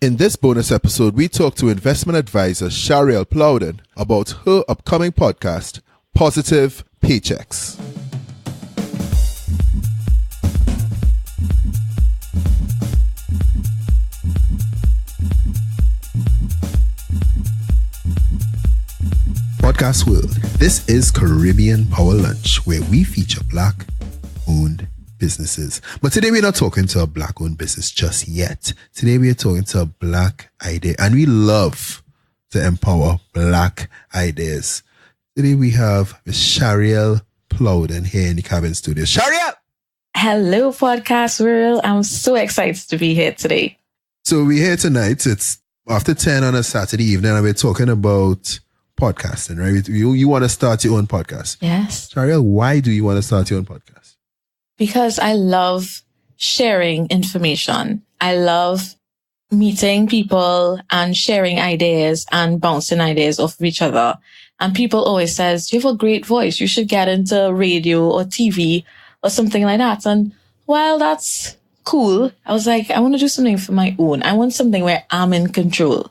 In this bonus episode, we talk to investment advisor Charielle Plowden about her upcoming podcast, Positive Paychecks. Podcast World. This is Caribbean Power Lunch, where we feature Black-owned businesses. But today we're not talking to a Black-owned business just yet. Today we are talking to a Black idea, and we love to empower Black ideas. Today we have Ms. Charielle Plowden here in the Cabin Studio. Charielle! Hello, Podcast World. I'm so excited to be here today. So we're here tonight. It's after 10 on a Saturday evening, and we're talking about podcasting, right? You want to start your own podcast. Yes. Charielle, why do you want to start your own podcast? Because I love sharing information. I love meeting people and sharing ideas and bouncing ideas off of each other. And people always says, you have a great voice. You should get into radio or TV or something like that. And while that's cool, I was like, I want to do something for my own. I want something where I'm in control.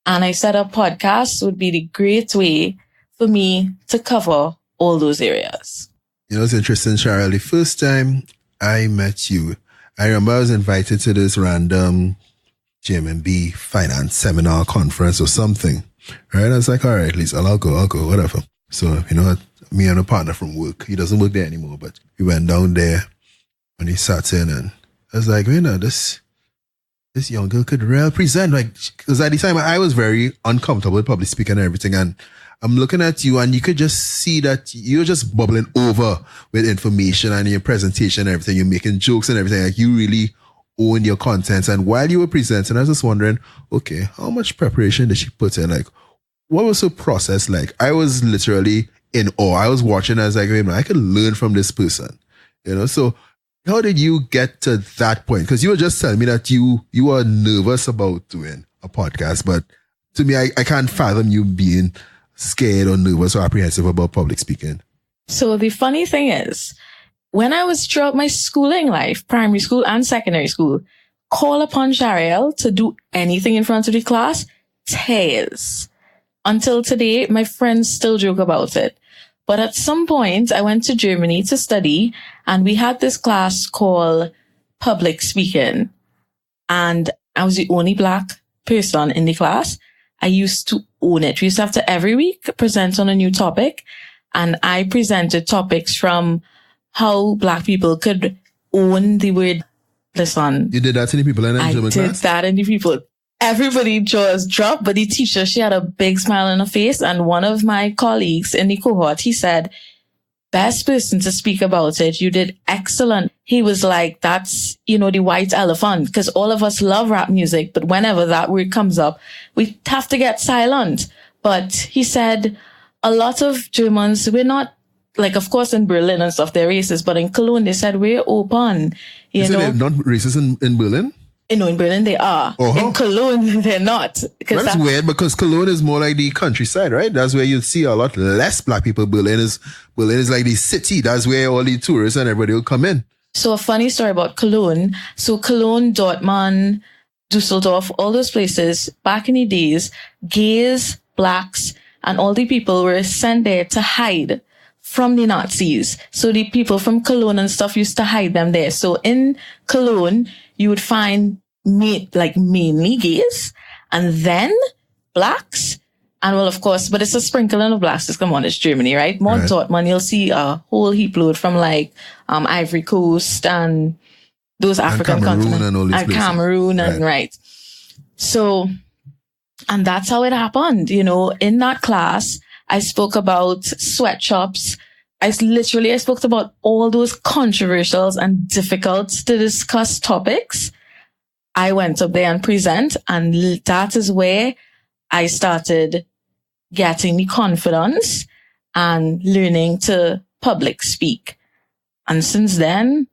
And I said a podcast would be the great way for me to cover all those areas. You know, it's interesting, Charielle. The first time I met you, I remember I was invited to this random GMB finance seminar conference or something. Right? I was like, all right, Lisa, I'll go, whatever. So, you know, me and a partner from work, he doesn't work there anymore, but we went down there and he sat in and I was like, you know, this young girl could really present, like, because at the time I was very uncomfortable with public speaking and everything, and I'm looking at you and you could just see that you're just bubbling over with information and your presentation and everything. You're making jokes and everything. Like, you really own your content. And while you were presenting, I was just wondering, okay, how much preparation did she put in? Like, what was her process like? I was literally in awe. I was watching, I was like, wait a minute, I could learn from this person. You know, so how did you get to that point? Because you were just telling me that you were nervous about doing a podcast, but to me, I can't fathom you being scared or nervous or apprehensive about public speaking. So the funny thing is, when I was throughout my schooling life, primary school and secondary school, call upon Charielle to do anything in front of the class, tears. Until today, my friends still joke about it. But at some point, I went to Germany to study, and we had this class called public speaking. And I was the only Black person in the class. I used to own it. We used to have to every week present on a new topic. And I presented topics from how Black people could own the word. Listen. You did that to the people in the German class? I did that in the people. Everybody jaws dropped, but the teacher, she had a big smile on her face. And one of my colleagues in the cohort, he said, best person to speak about it. You did excellent. He was like, that's, you know, the white elephant, because all of us love rap music. But whenever that word comes up, we have to get silent. But he said a lot of Germans, we're not, like, of course, in Berlin and stuff, they're racist. But in Cologne, they said, we're open. You know, they're not racist in Berlin? No, in Berlin they are. Uh-huh. In Cologne, they're not. That's weird, because Cologne is more like the countryside, right? That's where you see a lot less Black people. Berlin is like the city. That's where all the tourists and everybody will come in. So a funny story about Cologne. So Cologne, Dortmund, Dusseldorf, all those places, back in the days, gays, Blacks, and all the people were sent there to hide from the Nazis. So the people from Cologne and stuff used to hide them there. So in Cologne, you would find mainly gays, and then Blacks, and well, of course, but it's a sprinkling of Blacks. Just come on, it's Germany, right? More right. Dortmund, you'll see a whole heap load from like Ivory Coast and those African continents and Cameroon and right. So, and that's how it happened. You know, in that class, I spoke about sweatshops. I spoke about all those controversial and difficult to discuss topics. I went up there and present, and that is where I started getting the confidence and learning to public speak. And since then,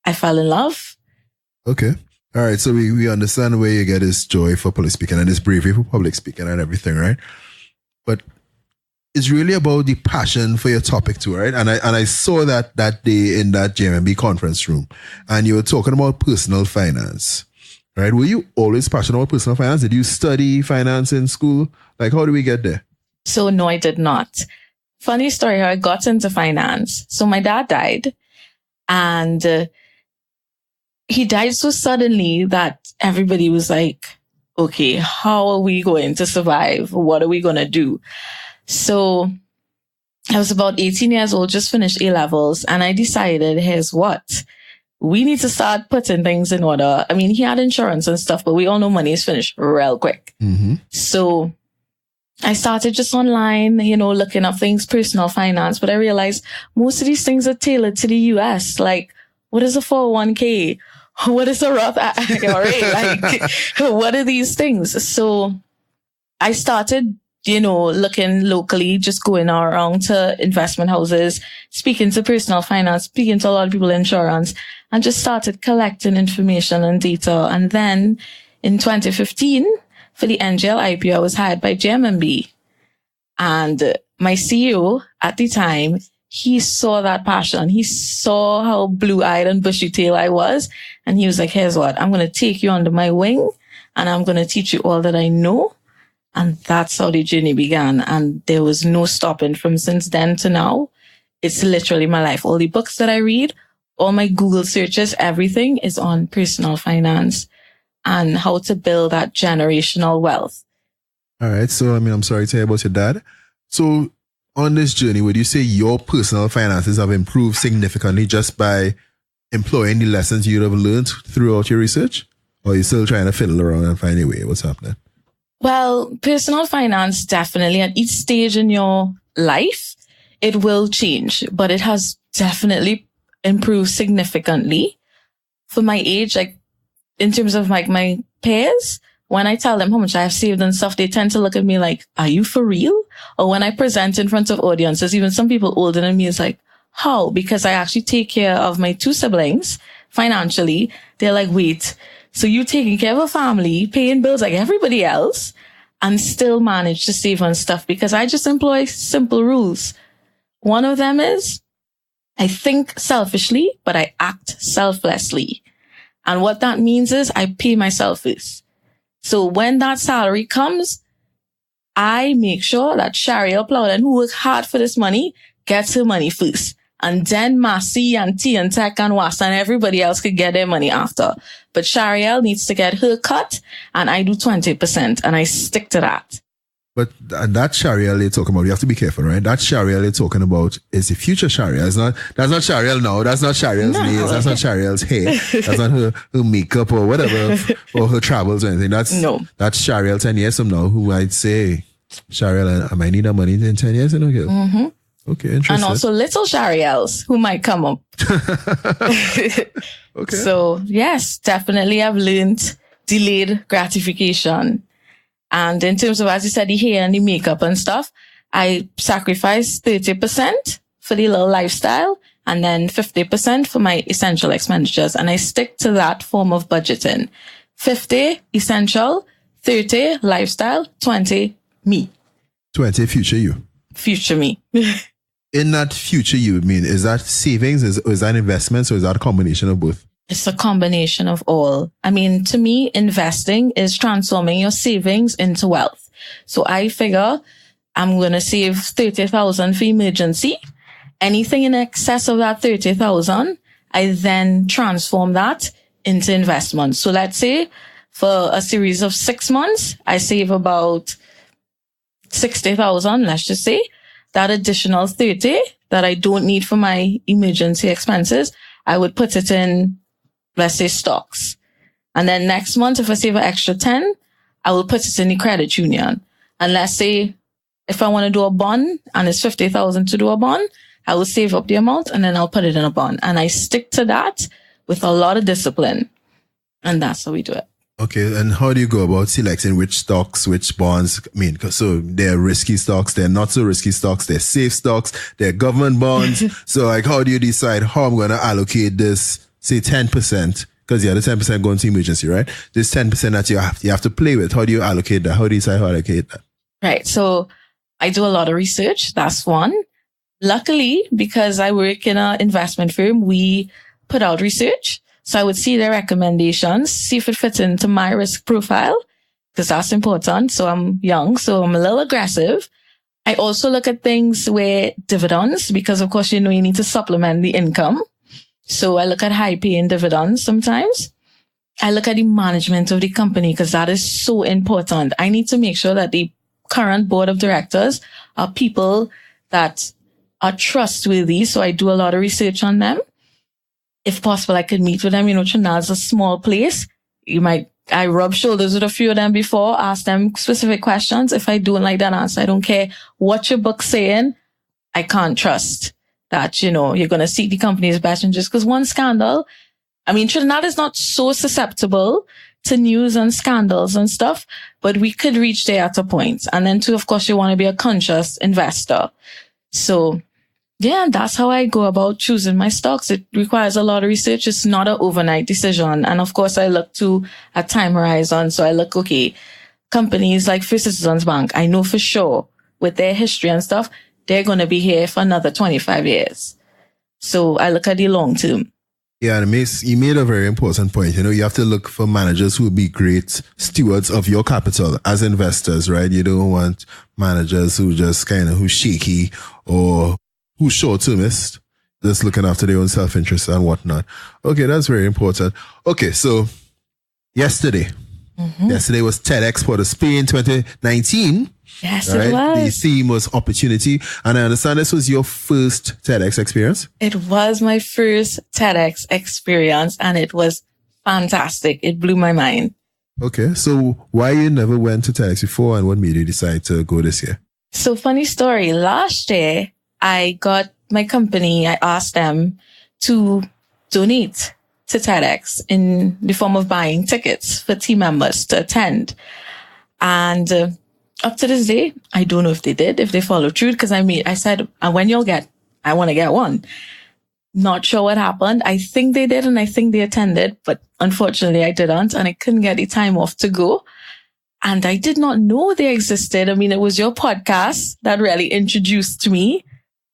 I fell in love. Okay. All right. So we understand where you get this joy for public speaking and this bravery for public speaking and everything, right? But it's really about the passion for your topic too, right? And I saw that day in that JMB conference room, and you were talking about personal finance, right? Were you always passionate about personal finance? Did you study finance in school? Like, how do we get there? So no, I did not. Funny story how I got into finance. So my dad died, and he died so suddenly that everybody was like, okay, how are we going to survive? What are we going to do? So I was about 18 years old, just finished A-levels, and I decided, here's what. We need to start putting things in order. I mean, he had insurance and stuff, but we all know money is finished real quick. Mm-hmm. So I started just online, looking up things, personal finance, but I realized most of these things are tailored to the US. Like, what is a 401k? What is a Roth IRA? Like, what are these things? So I started, looking locally, just going around to investment houses, speaking to personal finance, speaking to a lot of people in insurance, and just started collecting information and data. And then in 2015, for the NGL IPO, I was hired by JMB. And my CEO at the time, he saw that passion. He saw how blue-eyed and bushy-tailed I was. And he was like, here's what, I'm going to take you under my wing and I'm going to teach you all that I know. And that's how the journey began. And there was no stopping from since then to now. It's literally my life. All the books that I read, all my Google searches, everything is on personal finance and how to build that generational wealth. All right. So, I'm sorry to hear about your dad. So on this journey, would you say your personal finances have improved significantly just by employing the lessons you'd have learned throughout your research? Or are you still trying to fiddle around and find a way? What's happening? Well, personal finance, definitely at each stage in your life, it will change, but it has definitely improved significantly. For my age, like in terms of like my peers, when I tell them how much I have saved and stuff, they tend to look at me like, are you for real? Or when I present in front of audiences, even some people older than me is like, how? Because I actually take care of my 2 siblings financially. They're like, wait, so you taking care of a family, paying bills like everybody else, and still manage to save on stuff? Because I just employ simple rules. One of them is I think selfishly, but I act selflessly. And what that means is I pay myself first. So when that salary comes, I make sure that Charielle Plowden, who worked hard for this money, gets her money first. And then Massey and T and Tech and Was and everybody else could get their money after. But Charielle needs to get her cut, and I do 20%, and I stick to that. But that Charielle you're talking about, you have to be careful, right? That Charielle you're talking about is the future Charielle. That's not Charielle now. That's not Charielle's nails. That's not Charielle's hair. That's not her makeup or whatever, or her travels or anything. That's Charielle 10 years from now, who I'd say, Charielle, I might need that money in 10 years, girl. Mm-hmm. Okay, interesting. And also little Charielles who might come up. Okay. So yes, definitely I've learned delayed gratification. And in terms of, as you said, the hair and the makeup and stuff, I sacrifice 30% for the little lifestyle and then 50% for my essential expenditures. And I stick to that form of budgeting. 50 essential, 30 lifestyle, 20 me. 20 future you. Future me. In that future you, is that savings, is that investments, or is that a combination of both? It's a combination of all. I mean, to me, investing is transforming your savings into wealth. So I figure I'm going to save 30,000 for emergency. Anything in excess of that 30,000, I then transform that into investment. So let's say for a series of 6 months, I save about 60,000, let's just say. That additional 30 that I don't need for my emergency expenses, I would put it in, let's say, stocks. And then next month, if I save an extra 10, I will put it in the credit union. And let's say if I want to do a bond and it's 50,000 to do a bond, I will save up the amount and then I'll put it in a bond. And I stick to that with a lot of discipline. And that's how we do it. Okay, and how do you go about selecting which stocks, which bonds? So they're risky stocks, they're not so risky stocks, they're safe stocks, they're government bonds. So how do you decide how I'm going to allocate this, say 10%, because the other 10% going to emergency, right? This 10% that you have to play with. How do you allocate that? How do you decide how to allocate that? Right. So I do a lot of research. That's one. Luckily, because I work in an investment firm, we put out research. So I would see their recommendations, see if it fits into my risk profile, because that's important. So I'm young, so I'm a little aggressive. I also look at things where dividends, because of course, you need to supplement the income. So I look at high paying dividends sometimes. I look at the management of the company because that is so important. I need to make sure that the current board of directors are people that are trustworthy. So I do a lot of research on them. If possible, I could meet with them. Trinidad's a small place. I rub shoulders with a few of them before, ask them specific questions. If I don't like that answer, I don't care what your book's saying. I can't trust that, you're going to seek the company's best interest. Because one scandal, Trinidad is not so susceptible to news and scandals and stuff, but we could reach there at a point. And then too, of course, you want to be a conscious investor. So yeah, that's how I go about choosing my stocks. It requires a lot of research. It's not an overnight decision. And of course, I look at time horizon. So I look, okay, companies like First Citizens Bank, I know for sure with their history and stuff, they're going to be here for another 25 years. So I look at the long term. Yeah, and you made a very important point. You have to look for managers who will be great stewards of your capital as investors, right? You don't want managers who just who's shaky or who's short-termist, just looking after their own self-interest and whatnot. Okay, that's very important. Okay, so yesterday was TEDx Port of Spain 2019. Yes, right? It was. The theme was opportunity. And I understand this was your first TEDx experience? It was my first TEDx experience and it was fantastic. It blew my mind. Okay, so why you never went to TEDx before and what made you decide to go this year? So funny story. Last year, I got my company, I asked them to donate to TEDx in the form of buying tickets for team members to attend. And up to this day, I don't know if they did, if they followed through, because I said, when I want to get one. Not sure what happened. I think they did and I think they attended, but unfortunately I didn't and I couldn't get the time off to go. And I did not know they existed. It was your podcast that really introduced me.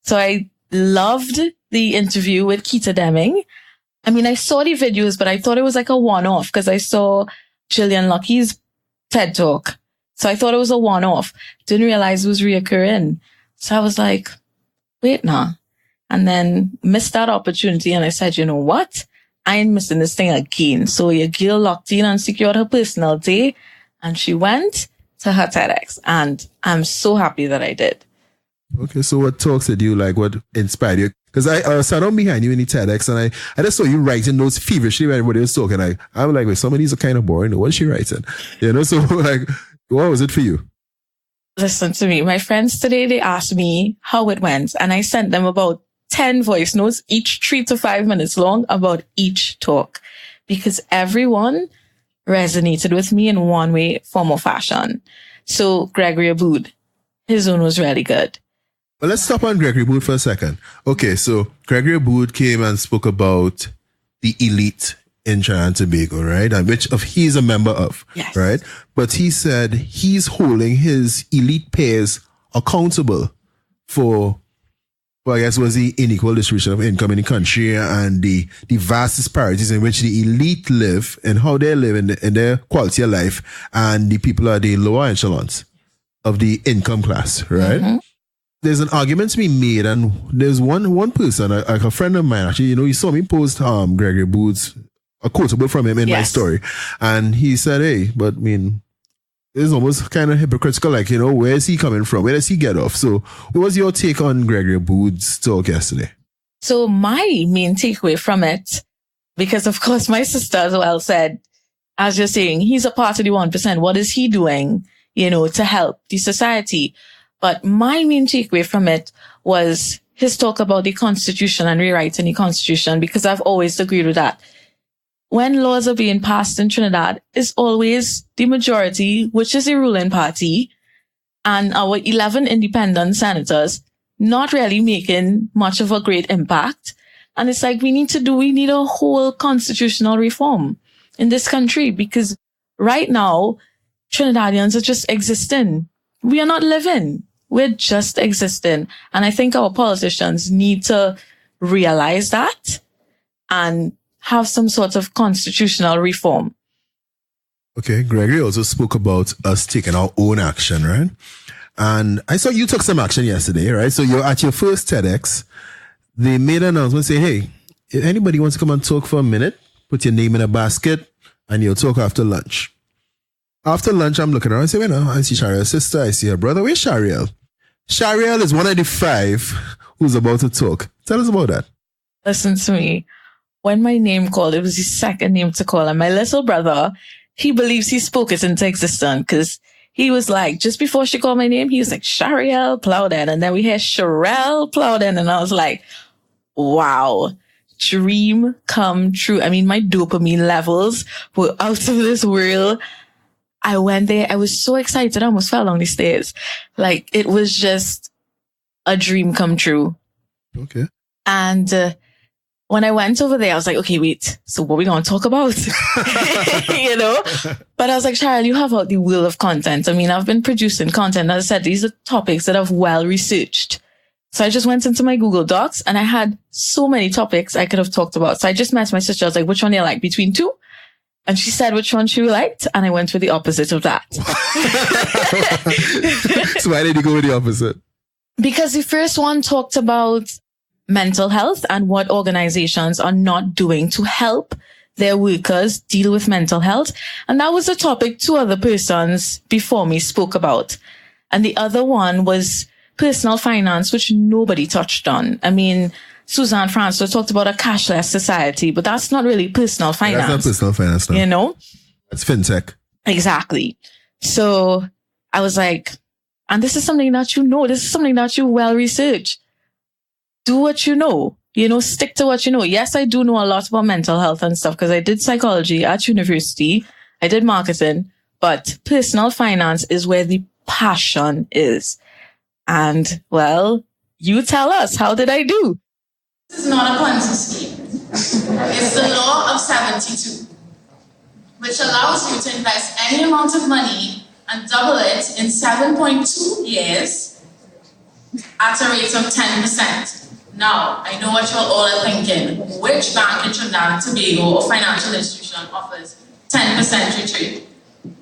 So I loved the interview with Keita Deming. I saw the videos, but I thought it was like a one-off because I saw Gillian Lucky's TED Talk. So I thought it was a one-off. Didn't realize it was reoccurring. So I was like, wait, nah. And then missed that opportunity. And I said, you know what? I ain't missing this thing again. So your girl locked in and secured her personal day. And she went to her TEDx. And I'm so happy that I did. Okay, so what talks did you like? What inspired you? Because I sat on behind you in the TEDx and I just saw you writing notes feverishly when everybody was talking. I'm like, wait, some of these are kind of boring. What is she writing? So like, what was it for you? Listen to me. My friends today, they asked me how it went. And I sent them about 10 voice notes, each 3 to 5 minutes long about each talk. Because everyone resonated with me in one way, form or fashion. So Gregory Aboud, his own was really good. Well, let's stop on Gregory Aboud for a second. Okay, so Gregory Aboud came and spoke about the elite in Trinidad and Tobago, right? And he's a member of, yes. Right? But he said he's holding his elite peers accountable for, I guess, was the unequal distribution of income in the country and the vast disparities in which the elite live and how they live in their quality of life, and the people are the lower echelons of the income class, right? Mm-hmm. There's an argument to be made, and there's one person, a friend of mine, actually, you saw me post Gregory Aboud's a quotable from him in my story, and he said, hey, but it's almost kind of hypocritical, like, where is he coming from? Where does he get off? So what was your take on Gregory Aboud's talk yesterday? So my main takeaway from it, because of course my sister as well said, as you're saying, he's a part of the 1%. What is he doing, to help the society? But my main takeaway from it was his talk about the Constitution and rewriting the Constitution, because I've always agreed with that. When laws are being passed in Trinidad, it's always the majority, which is the ruling party, and our 11 independent senators not really making much of a great impact. And it's like, we need a whole constitutional reform in this country, because right now, Trinidadians are just existing. We are not living. We're just existing. And I think our politicians need to realize that and have some sort of constitutional reform. Okay, Gregory also spoke about us taking our own action, right? And I saw you took some action yesterday, right? So you're at your first TEDx. They made an announcement saying, hey, if anybody wants to come and talk for a minute, put your name in a basket and you'll talk after lunch. After lunch, I'm looking around and say, well, no, I see Charielle's sister, I see her brother. Where's Charielle? Charielle is one of the 5 who's about to talk. Tell us about that. Listen to me. When my name called, it was the second name to call. And my little brother, he believes he spoke it into existence because he was like, just before she called my name, he was like, Charielle Plowden. And then we heard Charielle Plowden. And I was like, wow, dream come true. I mean, my dopamine levels were out of this world. I went there. I was so excited. I almost fell down the stairs. Like, it was just a dream come true. Okay. And when I went over there, I was like, okay, wait, so what are we going to talk about? You know? But I was like, Charielle, you have out the wheel of content. I mean, I've been producing content. As I said, these are topics that I've well researched. So I just went into my Google Docs and I had so many topics I could have talked about. So I just met my sister. I was like, which one do you like between 2? And she said which one she liked. And I went with the opposite of that. So why did you go with the opposite? Because the first one talked about mental health and what organizations are not doing to help their workers deal with mental health. And that was a topic 2 other persons before me spoke about. And the other one was personal finance, which nobody touched on. I mean, Suzanne Francois talked about a cashless society, but that's not really personal finance. That's not personal finance, no. You know? That's fintech. Exactly. So I was like, and this is something that you know. This is something that you well research. Do what you know. You know, stick to what you know. Yes, I do know a lot about mental health and stuff because I did psychology at university. I did marketing, but personal finance is where the passion is. And well, you tell us, how did I do? This is not a Ponzi scheme. It's the law of 72, which allows you to invest any amount of money and double it in 7.2 years at a rate of 10%. Now, I know what you're all are thinking. Which bank in Trinidad and Tobago or financial institution offers 10% return?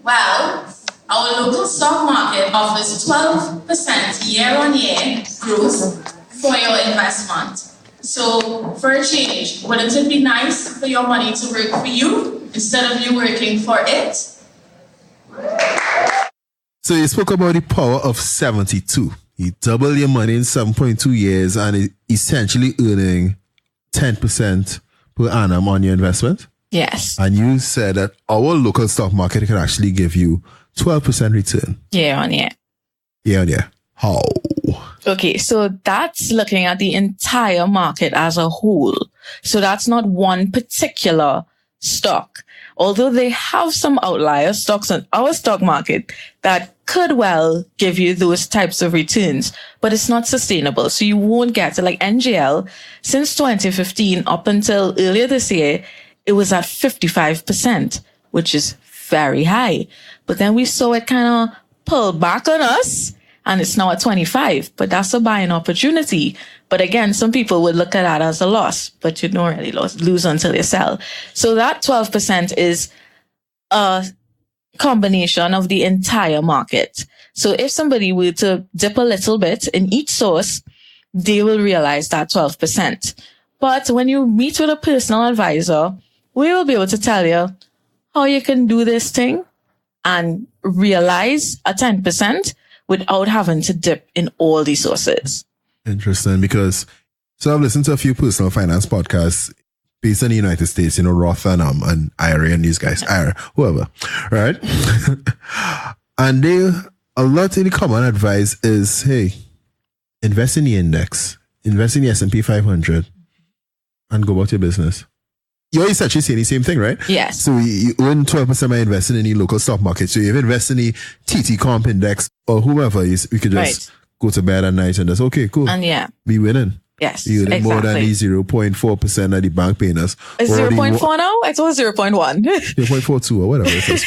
Well, our local stock market offers 12% year-on-year growth for your investment. So, for a change, wouldn't it be nice for your money to work for you instead of you working for it? So you spoke about the power of 72. You double your money in 7.2 years and essentially earning 10% per annum on your investment. Yes. And you said that our local stock market can actually give you 12% return. Year on year. Year on year. How? Okay, so that's looking at the entire market as a whole. So that's not one particular stock. Although they have some outlier stocks on our stock market that could well give you those types of returns, but it's not sustainable. So you won't get it. Like NGL, since 2015 up until earlier this year, it was at 55%, which is very high. But then we saw it kind of pull back on us and it's now at 25, but that's a buying opportunity. But again, some people would look at that as a loss, but you don't really lose until you sell. So that 12% is a combination of the entire market. So if somebody were to dip a little bit in each source, they will realize that 12%. But when you meet with a personal advisor, we will be able to tell you how you can do this thing and realize a 10% without having to dip in all these sources. Interesting, because so I've listened to a few personal finance podcasts based in the United States, you know, Roth and IRA and these guys, IRA, whoever, right? And a lot of the common advice is, hey, invest in the index, invest in the S&P 500 and go about your business. You're essentially saying the same thing, right? Yes. So you earn 12% by investing in the local stock market. So you invest in the TT Comp index or whoever, we could just go to bed at night and just, okay, cool. And yeah. Be winning. Yes, You're exactly. more than the 0.4% that the bank paying us. It's 0.4 now? I thought it was 0.1. 0.42 or whatever it is.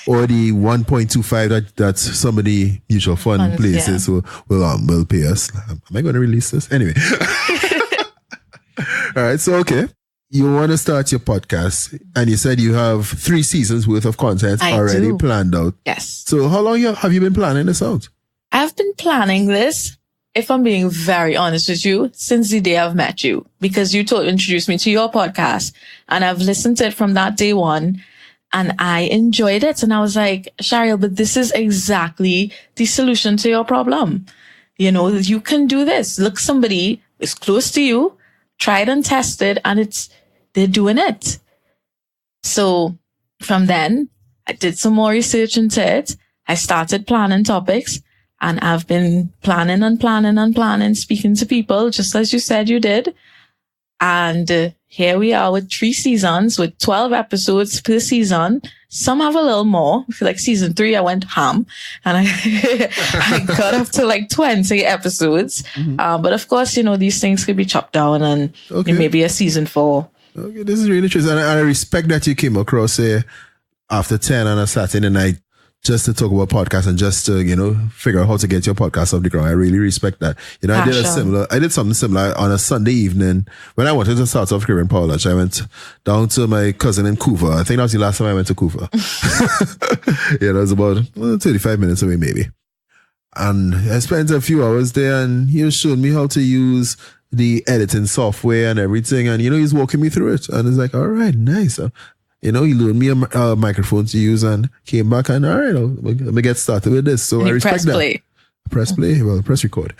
Or the 1.25 that somebody mutual fund places will pay us. Am I going to release this? Anyway. All right. So, okay. you want to start your podcast, and you said you have 3 seasons worth of content already planned out. Yes. So how long have you been planning this out? I've been planning this, if I'm being very honest with you, since the day I've met you, because you introduced me to your podcast, and I've listened to it from that day one, and I enjoyed it. And I was like, Charielle, but this is exactly the solution to your problem. You know, you can do this. Look, somebody is close to you, tried and tested, and they're doing it. So from then, I did some more research into it. I started planning topics, and I've been planning and planning and planning, speaking to people, just as you said you did. And here we are with 3 seasons, with 12 episodes per season. Some have a little more. I feel like season 3, I went ham, and I got up to like 20 episodes. Mm-hmm. But of course, you know, these things could be chopped down, and maybe a season 4. Okay, this is really interesting. And I respect that you came across here after 10 on a Saturday night just to talk about podcasts and just to, you know, figure out how to get your podcast off the ground. I really respect that. You know, I did something similar on a Sunday evening when I wanted to start off Caribbean Power Lunch. I went down to my cousin in Couva. I think that was the last time I went to Couva. Yeah, it was about 35 minutes away maybe. And I spent a few hours there, and he was showing me how to use the editing software and everything. And, you know, he's walking me through it. And it's like, all right, nice. You know, he loaned me a microphone to use and came back, and all right, let me get started with this. So I respect that. Press play? Well, press record.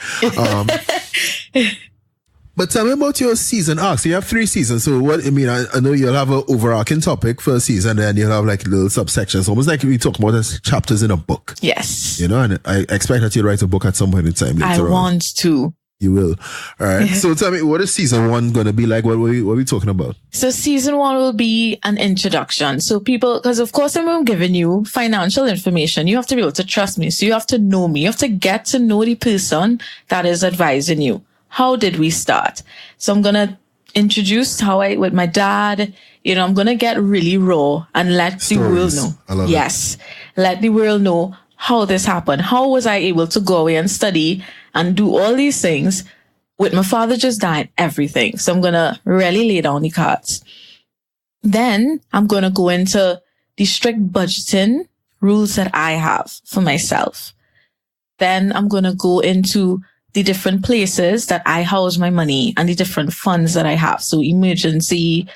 But tell me about your season arc. So you have 3 seasons. So what, I mean, I know you'll have an overarching topic for a season, and you'll have like little subsections, almost like we talk about as chapters in a book. Yes. You know, and I expect that you'll write a book at some point in time later on. I want to. You will. All right. So tell me, what is season 1 going to be like? What are we talking about? So season 1 will be an introduction. So people, because of course I'm giving you financial information. You have to be able to trust me. So you have to know me. You have to get to know the person that is advising you. How did we start? So I'm going to introduce with my dad, you know, I'm going to get really raw and let the world know. I love it. Let the world know how this happened. How was I able to go away and study and do all these things with my father just dying, everything. So I'm going to really lay down the cards. Then I'm going to go into the strict budgeting rules that I have for myself. Then I'm going to go into the different places that I house my money and the different funds that I have. So emergency,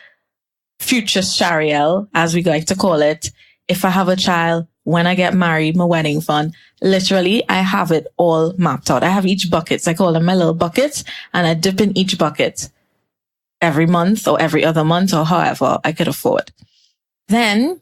future Charielle, as we like to call it. If I have a child, when I get married, my wedding fund, literally, I have it all mapped out. I have each buckets. I call them my little buckets, and I dip in each bucket every month or every other month or however I could afford. Then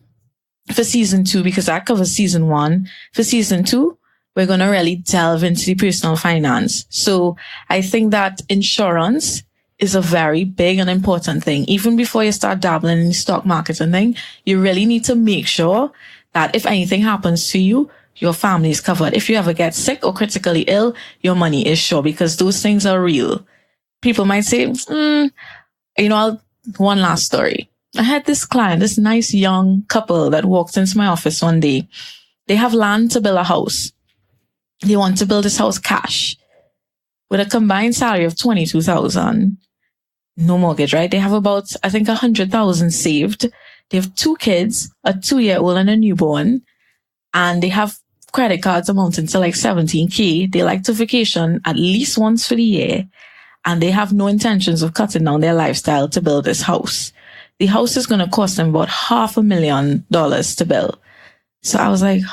for season 2, because that covers season 1, for season 2, we're going to really delve into the personal finance. So I think that insurance is a very big and important thing. Even before you start dabbling in the stock market and thing, you really need to make sure that if anything happens to you, your family is covered. If you ever get sick or critically ill, your money is sure, because those things are real. People might say, you know, one last story. I had this client, this nice young couple that walked into my office one day. They have land to build a house. They want to build this house cash with a combined salary of $22,000. No mortgage, right? They have about, I think, $100,000 saved. They have 2 kids, a 2-year-old and a newborn, and they have credit cards amounting to like $17,000. They like to vacation at least once for the year, and they have no intentions of cutting down their lifestyle to build this house. The house is going to cost them about $500,000 to build. So I was like,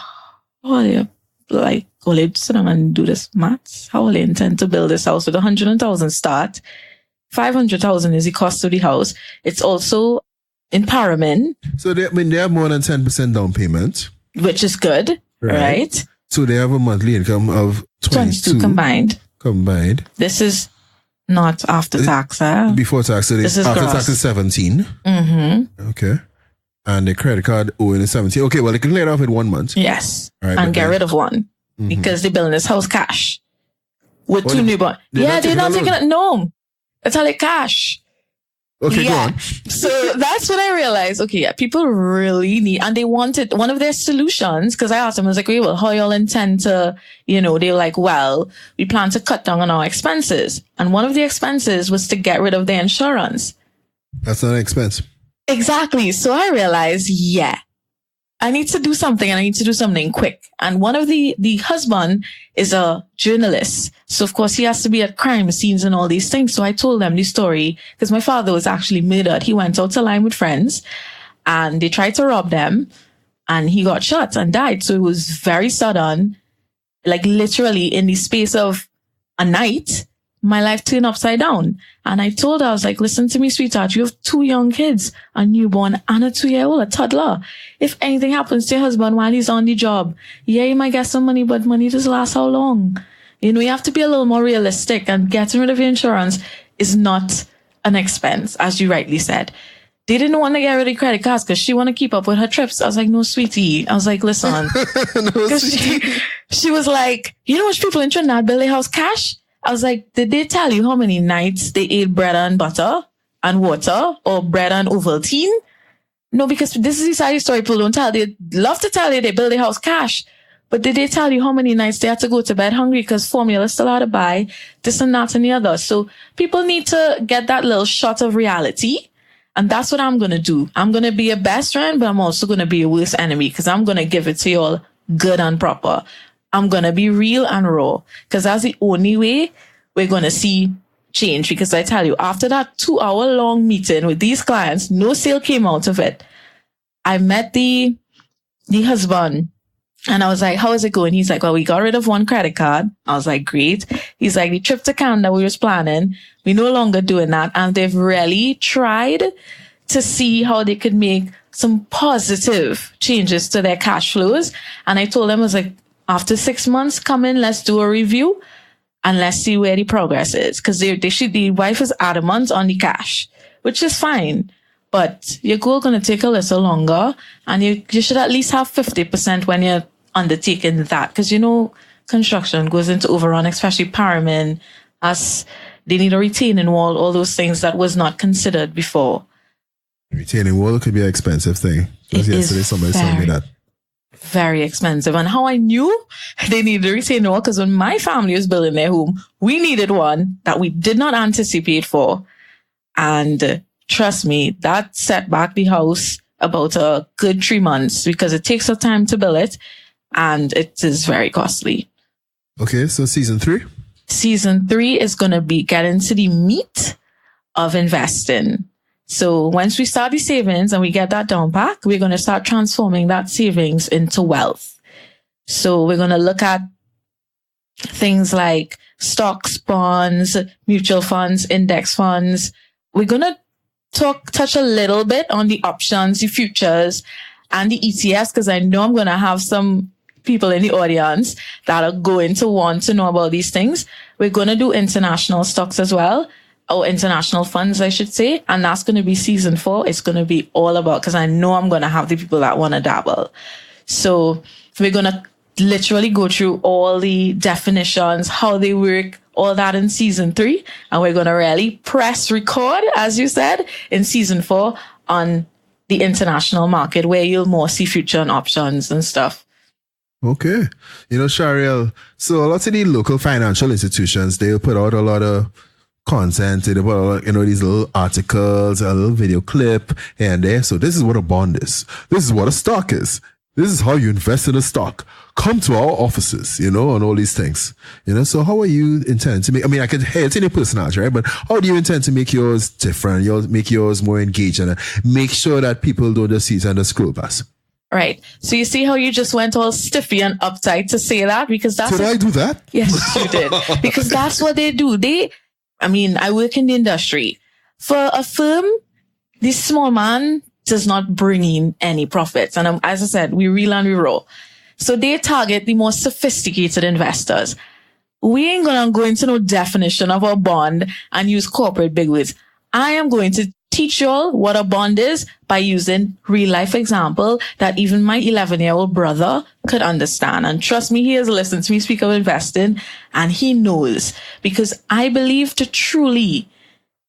oh, they're like, will they sit down and do this maths? How will they intend to build this house with $100,000 start? $500,000 is the cost of the house. It's also empowerment. So they have more than 10% down payment, which is good, right? So they have a monthly income of 22 combined. This is not after tax, huh? Before tax. So this is after gross. Tax is 17. Mm-hmm. Okay. And the credit card owing is 17. Okay, well, they can clear it off in 1 month. Yes. Right, and get rid of one. Mm-hmm. Because they're building this house cash. With 2 newborn. Yeah, they're not taking it. No. It's all like cash. Okay, go on. So that's when I realized, okay, yeah, people really need, and they wanted one of their solutions, because I asked them, I was like, well, how y'all intend to, you know, they were like, well, we plan to cut down on our expenses. And one of the expenses was to get rid of their insurance. That's not an expense. Exactly. So I realized, yeah, I need to do something and I need to do something quick. And one of the husband is a journalist. So of course he has to be at crime scenes and all these things. So I told them the story because my father was actually murdered. He went out to line with friends and they tried to rob them and he got shot and died. So it was very sudden, like literally in the space of a night, my life turned upside down. And I told her, I was like, listen to me, sweetheart, you have 2 young kids, a newborn and a 2-year-old, a toddler. If anything happens to your husband while he's on the job, yeah, you might get some money, but money just lasts how long? You know, you have to be a little more realistic, and getting rid of your insurance is not an expense, as you rightly said. They didn't want to get rid of credit cards because she wanted to keep up with her trips. I was like, no, sweetie. I was like, listen. No, she was like, you know which people in Trinidad build their house cash? I was like, did they tell you how many nights they ate bread and butter and water or bread and Ovaltine? No, because this is the side story people don't tell. They love to tell you they build their house cash. But did they tell you how many nights they had to go to bed hungry because formula is still hard to buy, this and that and the other? So people need to get that little shot of reality. And that's what I'm going to do. I'm going to be a best friend, but I'm also going to be a worst enemy because I'm going to give it to you all good and proper. I'm going to be real and raw because that's the only way we're going to see change. Because I tell you, after that 2-hour-long meeting with these clients, no sale came out of it. I met the husband and I was like, how is it going? He's like, well, we got rid of one credit card. I was like, great. He's like, the trip to Canada we was planning, we no longer doing that. And they've really tried to see how they could make some positive changes to their cash flows. And I told them, I was like, after 6 months, come in, let's do a review and let's see where the progress is. Cause the wife is adamant on the cash, which is fine. But your goal going to take a little longer and you should at least have 50% when you're undertaking that. Cause you know, construction goes into overrun, especially Paramin, as they need a retaining wall, all those things that was not considered before. Retaining wall could be an expensive thing. Because yesterday somebody told me that. Very expensive. And how I knew they needed a retaining wall, because when my family was building their home, we needed one that we did not anticipate for. And trust me, that set back the house about a good 3 months because it takes a time to build it and it is very costly. Okay, so season 3? Season 3 is going to be getting to the meat of investing. So once we start the savings and we get that down pack, we're going to start transforming that savings into wealth. So we're going to look at things like stocks, bonds, mutual funds, index funds. We're going to touch a little bit on the options, the futures, and the ETFs, because I know I'm going to have some people in the audience that are going to want to know about these things. We're going to do international stocks as well. Or international funds, I should say. And that's going to be season 4. It's going to be all about, because I know I'm going to have the people that want to dabble. So we're going to literally go through all the definitions, how they work, all that in season 3. And we're going to really press record, as you said, in season 4 on the international market, where you'll more see future and options and stuff. Okay. You know, Charielle, so a lot of the local financial institutions, they'll put out a lot of content, they put out, you know, these little articles, a little video clip here and there. So this is what a bond is. This is what a stock is. This is how you invest in a stock. Come to our offices, you know, and all these things. You know, so how are you intending to make, I mean, I could hear it's in your personality, right? But how do you intend to make yours different? Make yours more engaged and make sure that people don't just see it and just scroll past? Right. So you see how you just went all stiffy and uptight to say that? Because that's... Did I do that? Yes, you did. Because that's what they do. I work in the industry. For a firm, this small man does not bring in any profits. And as I said, we reel and we roll. So they target the more sophisticated investors. We ain't going to go into no definition of a bond and use corporate big words. I am going to teach you all what a bond is by using real life example that even my 11-year-old brother could understand. And trust me, he has listened to me speak of investing and he knows, because I believe to truly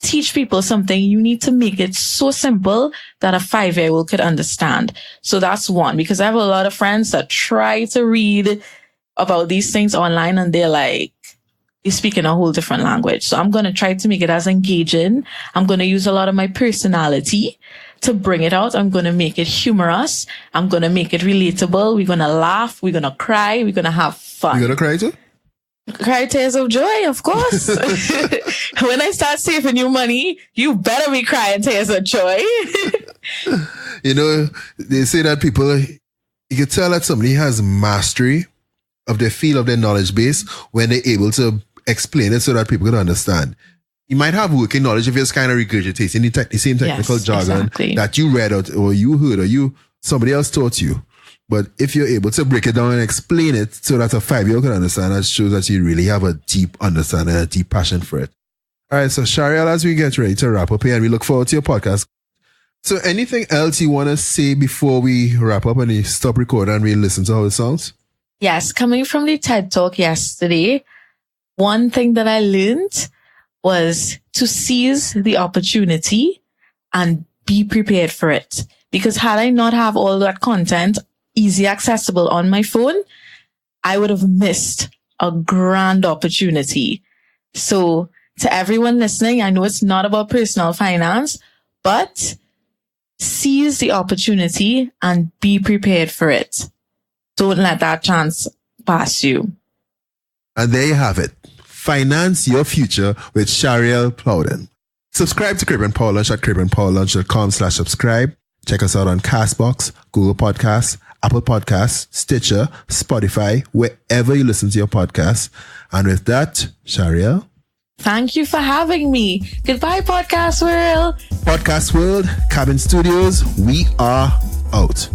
teach people something, you need to make it so simple that a 5-year-old could understand. So that's one, because I have a lot of friends that try to read about these things online and they're like, is speaking a whole different language. So I'm going to try to make it as engaging. I'm going to use a lot of my personality to bring it out. I'm going to make it humorous. I'm going to make it relatable. We're going to laugh. We're going to cry. We're going to have fun. You going to cry too? Cry tears of joy, of course. When I start saving you money, you better be crying tears of joy. You know, they say that people, you can tell that somebody has mastery of their field, of their knowledge base, when they're able to explain it so that people can understand. You might have working knowledge if it's kind of regurgitating the same technical jargon that you read out or you heard or somebody else taught you. But if you're able to break it down and explain it so that a 5-year-old can understand, that shows that you really have a deep understanding, a deep passion for it. All right, so Charielle, as we get ready to wrap up here, and we look forward to your podcast. So anything else you want to say before we wrap up and you stop recording and we listen to how it sounds? Yes, coming from the TED Talk yesterday, one thing that I learned was to seize the opportunity and be prepared for it. Because had I not have all that content easy accessible on my phone, I would have missed a grand opportunity. So to everyone listening, I know it's not about personal finance, but seize the opportunity and be prepared for it. Don't let that chance pass you. And there you have it. Finance your future with Charielle Plowden. Subscribe to Crib and Power Lunch at cribandpowerlunch.com/subscribe. Check us out on Castbox, Google Podcasts, Apple Podcasts, Stitcher, Spotify, wherever you listen to your podcasts. And with that, Charielle, thank you for having me. Goodbye, Podcast World. Podcast World, Cabin Studios, we are out.